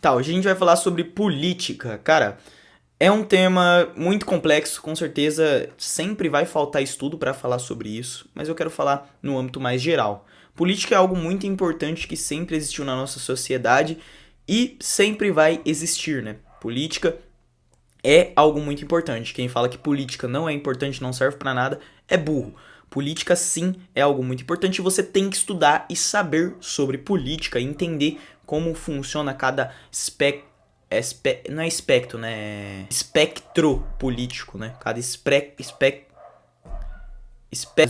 Tá, hoje a gente vai falar sobre política. Cara, é um tema muito complexo, com certeza sempre vai faltar estudo para falar sobre isso, mas eu quero falar no âmbito mais geral. Política é algo muito importante que sempre existiu na nossa sociedade e sempre vai existir, né? Política é algo muito importante. Quem fala que política não é importante, não serve para nada, é burro. Política sim é algo muito importante e você tem que estudar e saber sobre política, entender como funciona cada não é espectro, né? Espectro político, né? Cada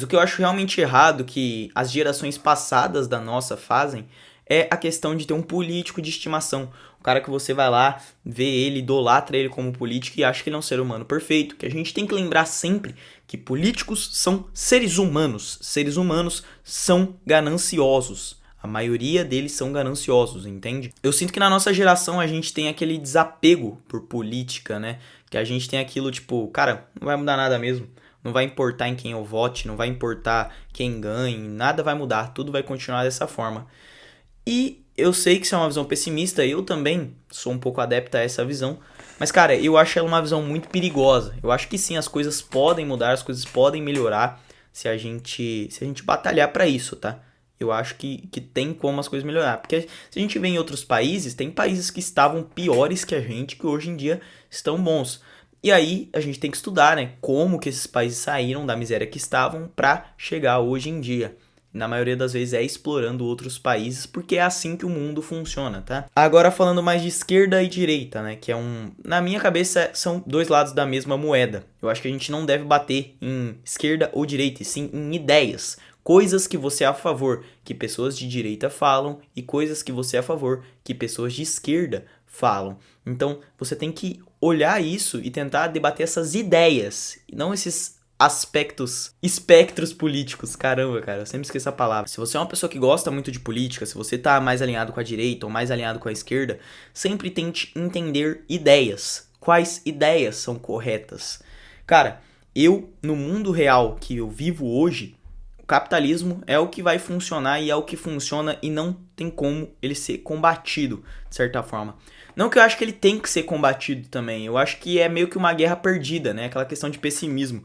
o que eu acho realmente errado que as gerações passadas da nossa fazem é a questão de ter um político de estimação. O cara que você vai lá, vê ele, idolatra ele como político e acha que ele é um ser humano perfeito. Que a gente tem que lembrar sempre que políticos são seres humanos. Seres humanos são gananciosos. A maioria deles são gananciosos, entende? Eu sinto que na nossa geração a gente tem aquele desapego por política, né? Que a gente tem aquilo tipo, cara, não vai mudar nada mesmo. Não vai importar em quem eu vote, não vai importar quem ganhe, nada vai mudar, tudo vai continuar dessa forma. E eu sei que isso é uma visão pessimista, eu também sou um pouco adepto a essa visão, mas cara, eu acho ela uma visão muito perigosa. Eu acho que sim, as coisas podem mudar, as coisas podem melhorar se a gente batalhar pra isso, tá? Eu acho que tem como as coisas melhorar. Porque se a gente vê em outros países, tem países que estavam piores que a gente, que hoje em dia estão bons. E aí a gente tem que estudar, né? Como que esses países saíram da miséria que estavam pra chegar hoje em dia. Na maioria das vezes é explorando outros países, porque é assim que o mundo funciona, tá? Agora falando mais de esquerda e direita, né? Que é na minha cabeça são dois lados da mesma moeda. Eu acho que a gente não deve bater em esquerda ou direita, e sim em ideias. Coisas que você é a favor que pessoas de direita falam e coisas que você é a favor que pessoas de esquerda falam. Então você tem que olhar isso e tentar debater essas ideias, e não esses espectros políticos. Caramba, cara, eu sempre esqueço a palavra. Se você é uma pessoa que gosta muito de política, se você tá mais alinhado com a direita ou mais alinhado com a esquerda, sempre tente entender ideias. Quais ideias são corretas? Cara, no mundo real que eu vivo hoje, o capitalismo é o que vai funcionar e é o que funciona e não tem como ele ser combatido, de certa forma. Não que eu acho que ele tem que ser combatido também, eu acho que é meio que uma guerra perdida, né? Aquela questão de pessimismo.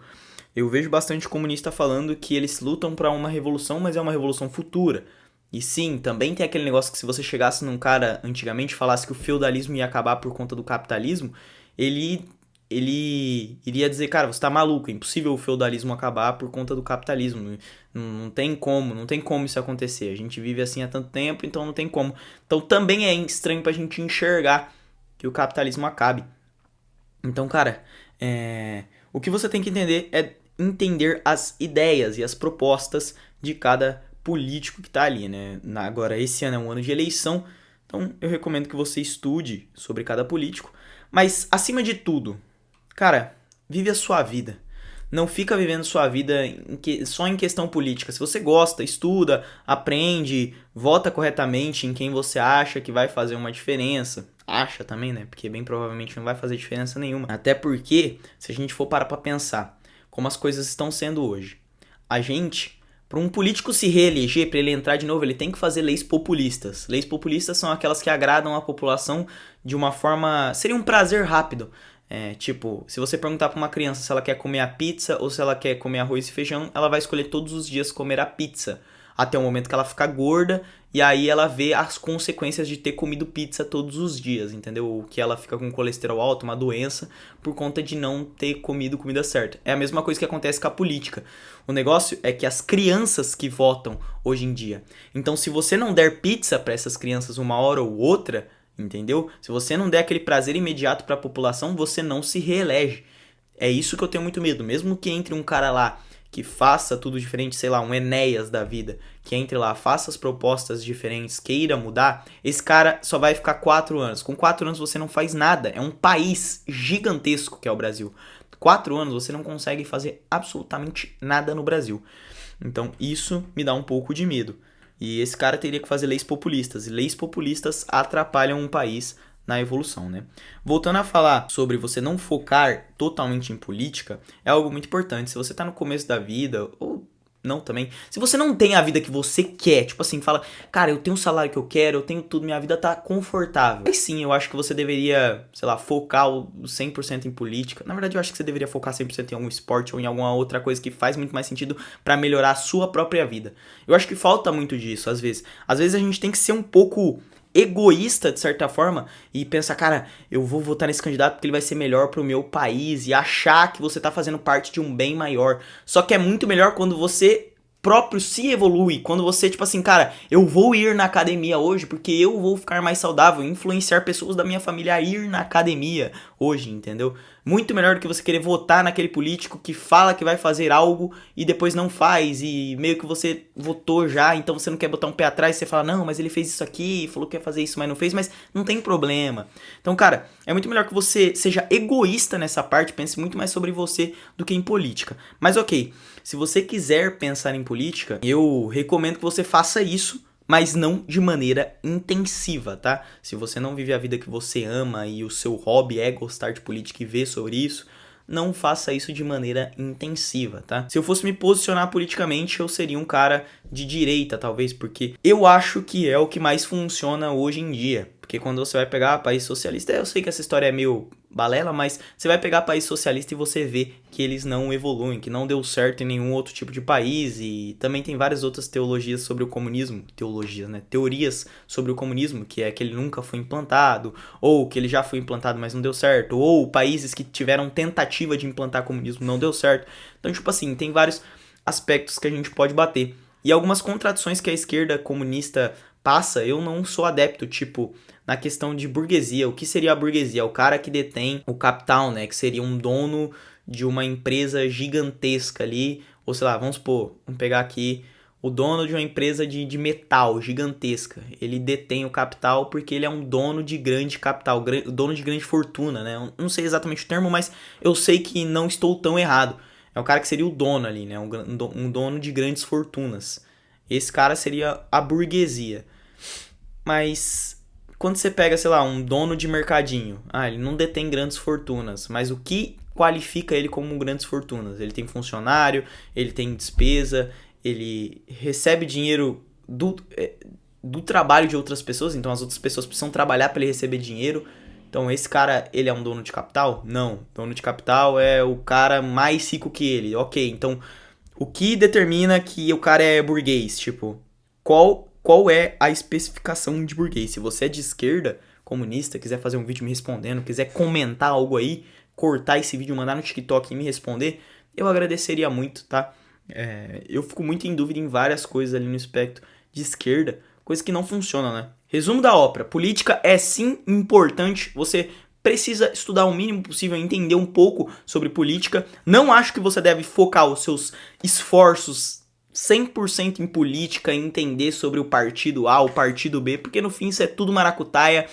Eu vejo bastante comunista falando que eles lutam para uma revolução, mas é uma revolução futura. E sim, também tem aquele negócio que se você chegasse num cara antigamente e falasse que o feudalismo ia acabar por conta do capitalismo, ele ele iria dizer, cara, você tá maluco, é impossível o feudalismo acabar por conta do capitalismo. Não tem como, não tem como isso acontecer. A gente vive assim há tanto tempo, então não tem como. Então também é estranho pra gente enxergar que o capitalismo acabe. Então, cara, o que você tem que entender é entender as ideias e as propostas de cada político que tá ali, né? Agora, esse ano é um ano de eleição, então eu recomendo que você estude sobre cada político. Mas, acima de tudo, cara, vive a sua vida. Não fica vivendo sua vida só em questão política. Se você gosta, estuda, aprende, vota corretamente em quem você acha que vai fazer uma diferença. Acha também, né? Porque bem provavelmente não vai fazer diferença nenhuma. Até porque, se a gente for parar pra pensar como as coisas estão sendo hoje, a gente, para um político se reeleger, para ele entrar de novo, ele tem que fazer leis populistas. Leis populistas são aquelas que agradam a população de uma forma. Seria um prazer rápido. Tipo, se você perguntar pra uma criança se ela quer comer a pizza ou se ela quer comer arroz e feijão, ela vai escolher todos os dias comer a pizza. Até o momento que ela ficar gorda e aí ela vê as consequências de ter comido pizza todos os dias, entendeu? Que ela fica com colesterol alto, uma doença, por conta de não ter comido comida certa. É a mesma coisa que acontece com a política. O negócio é que as crianças que votam hoje em dia. Então, se você não der pizza para essas crianças uma hora ou outra, entendeu? Se você não der aquele prazer imediato para a população, você não se reelege. É isso que eu tenho muito medo. Mesmo que entre um cara lá que faça tudo diferente, sei lá, um Enéas da vida, que entre lá, faça as propostas diferentes, queira mudar, esse cara só vai ficar 4 anos. Com 4 anos você não faz nada. É um país gigantesco que é o Brasil. 4 anos você não consegue fazer absolutamente nada no Brasil. Então isso me dá um pouco de medo. E esse cara teria que fazer leis populistas. E leis populistas atrapalham um país na evolução, né? Voltando a falar sobre você não focar totalmente em política, é algo muito importante. Se você está no começo da vida, ou não também. Se você não tem a vida que você quer, tipo assim, fala, cara, eu tenho o salário que eu quero, eu tenho tudo, minha vida tá confortável. Aí sim, eu acho que você deveria, sei lá, focar o 100% em política. Na verdade, eu acho que você deveria focar 100% em algum esporte ou em alguma outra coisa que faz muito mais sentido pra melhorar a sua própria vida. Eu acho que falta muito disso, às vezes. Às vezes a gente tem que ser um pouco egoísta, de certa forma, e pensar, cara, eu vou votar nesse candidato porque ele vai ser melhor pro meu país, e achar que você tá fazendo parte de um bem maior. Só que é muito melhor quando você próprio se evolui, quando você, tipo assim, cara, eu vou ir na academia hoje porque eu vou ficar mais saudável, influenciar pessoas da minha família a ir na academia hoje, entendeu? Muito melhor do que você querer votar naquele político que fala que vai fazer algo e depois não faz, e meio que você votou já, então você não quer botar um pé atrás, você fala, não, mas ele fez isso aqui, falou que ia fazer isso, mas não fez, mas não tem problema. Então, cara, é muito melhor que você seja egoísta nessa parte, pense muito mais sobre você do que em política. Mas ok, se você quiser pensar em política, eu recomendo que você faça isso, mas não de maneira intensiva, tá? Se você não vive a vida que você ama e o seu hobby é gostar de política e ver sobre isso, não faça isso de maneira intensiva, tá? Se eu fosse me posicionar politicamente, eu seria um cara de direita, talvez, porque eu acho que é o que mais funciona hoje em dia. Porque quando você vai pegar país socialista, eu sei que essa história é meio balela, mas você vai pegar país socialista e você vê que eles não evoluem, que não deu certo em nenhum outro tipo de país, e também tem várias outras teologias sobre o comunismo, teorias sobre o comunismo, que é que ele nunca foi implantado, ou que ele já foi implantado, mas não deu certo, ou países que tiveram tentativa de implantar comunismo não deu certo. Então, tipo assim, tem vários aspectos que a gente pode bater. E algumas contradições que a esquerda comunista passa, eu não sou adepto, tipo, na questão de burguesia. O que seria a burguesia? O cara que detém o capital, né? Que seria um dono de uma empresa gigantesca ali, ou sei lá, vamos supor, vamos pegar aqui o dono de uma empresa de metal gigantesca. Ele detém o capital porque ele é um dono de grande capital, dono de grande fortuna, né? Eu não sei exatamente o termo, mas eu sei que não estou tão errado. É o cara que seria o dono ali, né? Um dono de grandes fortunas. Esse cara seria a burguesia. Mas quando você pega, sei lá, um dono de mercadinho, ele não detém grandes fortunas, mas o que qualifica ele como grandes fortunas? Ele tem funcionário, ele tem despesa, ele recebe dinheiro do trabalho de outras pessoas, então as outras pessoas precisam trabalhar para ele receber dinheiro. Então esse cara, ele é um dono de capital? Não, dono de capital é o cara mais rico que ele. Ok, então o que determina que o cara é burguês? Tipo, qual é a especificação de burguês? Se você é de esquerda, comunista, quiser fazer um vídeo me respondendo, quiser comentar algo aí, cortar esse vídeo, mandar no TikTok e me responder, eu agradeceria muito, tá? Eu fico muito em dúvida em várias coisas ali no espectro de esquerda, coisa que não funciona, né? Resumo da ópera, política é sim importante, você precisa estudar o mínimo possível, entender um pouco sobre política. Não acho que você deve focar os seus esforços 100% em política, em entender sobre o partido A, o partido B, porque no fim isso é tudo maracutaia.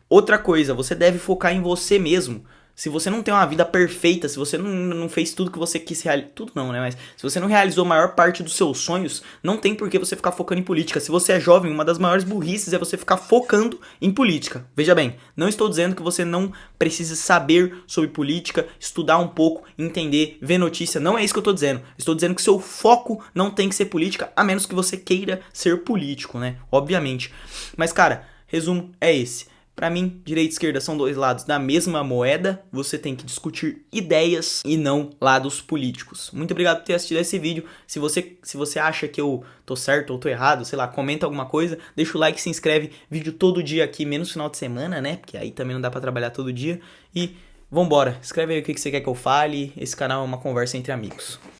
Outra coisa, você deve focar em você mesmo. Se você não tem uma vida perfeita, se você não fez tudo que você quis realizar, tudo não, né? Mas se você não realizou a maior parte dos seus sonhos, não tem por que você ficar focando em política. Se você é jovem, uma das maiores burrices é você ficar focando em política. Veja bem, não estou dizendo que você não precise saber sobre política, estudar um pouco, entender, ver notícia. Não é isso que eu estou dizendo. Estou dizendo que seu foco não tem que ser política, a menos que você queira ser político, né? Obviamente. Mas, cara, resumo é esse. Pra mim, direita e esquerda são dois lados da mesma moeda. Você tem que discutir ideias e não lados políticos. Muito obrigado por ter assistido esse vídeo. Se você acha que eu tô certo ou tô errado, sei lá, comenta alguma coisa. Deixa o like, se inscreve. Vídeo todo dia aqui, menos final de semana, né? Porque aí também não dá pra trabalhar todo dia. E vambora. Escreve aí o que você quer que eu fale. Esse canal é uma conversa entre amigos.